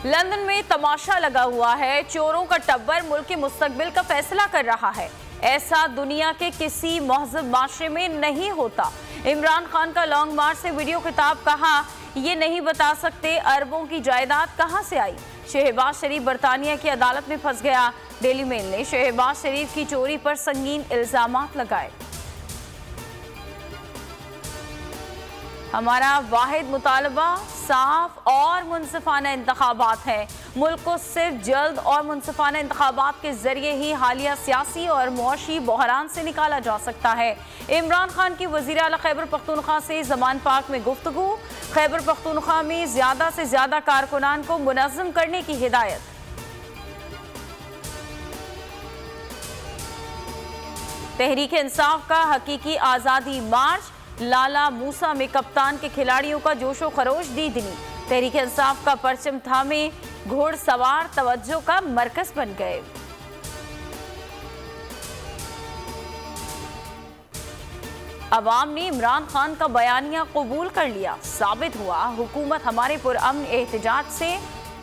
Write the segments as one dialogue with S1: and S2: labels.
S1: London में तमाशा लगा हुआ है। चोरों का टब्बर मुल्क के मुस्तकबिल का फैसला कर रहा है। ऐसा दुनिया के किसी महज़ब माशरे में नहीं होता। इमरान खान का लॉन्ग मार्च से वीडियो खिताब, कहा ये नहीं बता सकते अरबों की जायदाद कहां से आई। शहबाज शरीफ बरतानिया की अदालत में फंस गया। डेली मेल ने शहबाज शरीफ की चोरी पर संगीन इल्जामात लगाए। हमारा वाहिद मुतालबा साफ और मुनसिफाना इंतखाबात है। मुल्क को सिर्फ जल्द और मुनसिफाना इंतखाबात के जरिए ही हालिया सियासी और मुआशी बहरान से निकाला जा सकता है। इमरान खान की वज़ीर आला खैबर पख्तूनख्वा से ज़मान पाक में गुफ्तगू। खैबर पख्तूनख्वा में ज़्यादा से ज़्यादा कारकुनान को मुनज़्ज़म करने की हिदायत। तहरीक इंसाफ का हकीकी आज़ादी मार्च। लाला मूसा में कप्तान के खिलाड़ियों का जोशो खरोश दीदनी। तहरीक इंसाफ का परचम थामे घोड़सवार तवज्जो का मरकज बन गए। अवाम ने इमरान खान का बयानिया कबूल कर लिया। साबित हुआ हुकूमत हमारे पुरअमन एहतजाज से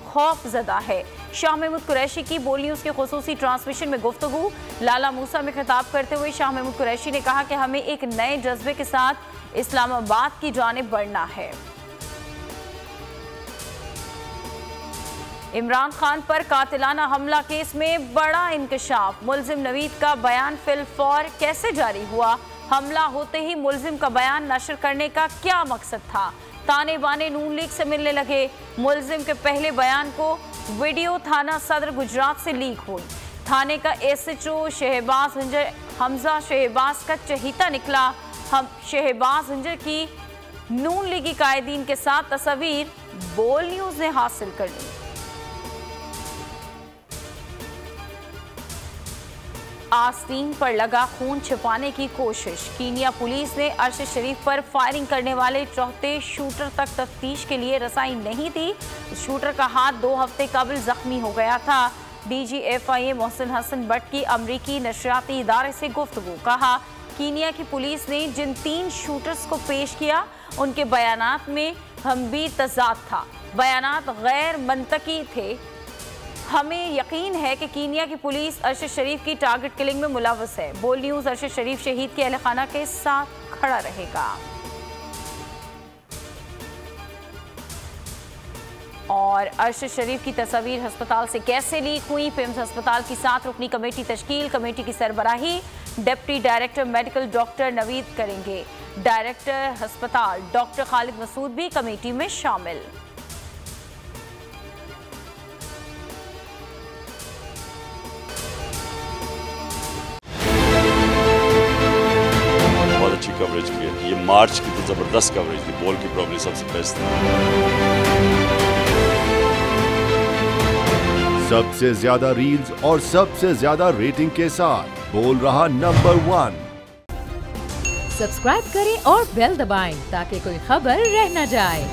S1: खौफजदा है। शाह महमूद कुरैशी की बोल न्यूज़ के खुसूसी ट्रांसमिशन में गुफ्तगू। लाला मूसा में खिताब करते हुए शाह महमूद कुरैशी ने कहा कि हमें एक नए जज्बे के साथ इस्लामाबाद की जानिब बढ़ना है। इमरान खान पर कातिलाना हमला केस में बड़ा इंकशाफ। मुलजिम नवीद का बयान फिलफौर कैसे जारी हुआ? हमला होते ही मुलजिम का बयान नशर करने का क्या मकसद था? ताने बाने नून लीग से मिलने लगे। मुलजिम के पहले बयान को वीडियो थाना सदर गुजरात से लीक हुई। थाने का SHO शहबाज हंजर हमजा शहबाज का चहीता निकला। हम शहबाज हंजर की नून लीगी कायदीन के साथ तस्वीर बोल न्यूज़ ने हासिल कर ली। आस्तीन पर लगा खून छिपाने की कोशिश। कीनिया पुलिस ने अरशद शरीफ पर फायरिंग करने वाले चौथे शूटर तक तफ्तीश के लिए रसाई नहीं दी। शूटर का हाथ 2 हफ्ते कबल जख्मी हो गया था। DG FIA मोहसिन हसन भट्ट की अमरीकी नशरियाती इदारे से गुफ्तगू, कहा कीनिया की पुलिस ने जिन 3 शूटर्स को पेश किया उनके बयानात में गंभीर तजाद था। बयानात गैर मंतकी थे। हमें यकीन है कि कीनिया की पुलिस अरशद शरीफ की टारगेट किलिंग में मुलव्वस है। बोल न्यूज़ अरशद शरीफ शहीद के अहल खाना के साथ खड़ा रहेगा। और अरशद शरीफ की तस्वीर अस्पताल से कैसे लीक हुई? पिम्स अस्पताल की 7 रुकनी कमेटी तश्कील। कमेटी की सरबराही deputy director medical doctor Naveed करेंगे। डायरेक्टर अस्पताल डॉक्टर खालिद मसूद भी कमेटी में शामिल।
S2: अच्छी कवरेज की है। ये मार्च की तो जबरदस्त कवरेज थी। बॉल की प्रॉब्लम सबसे बेस्ट थी।
S3: सबसे ज्यादा रील्स और सबसे ज्यादा रेटिंग के साथ बोल रहा नंबर 1।
S4: सब्सक्राइब करें और बेल दबाएं ताकि कोई खबर रह न जाए।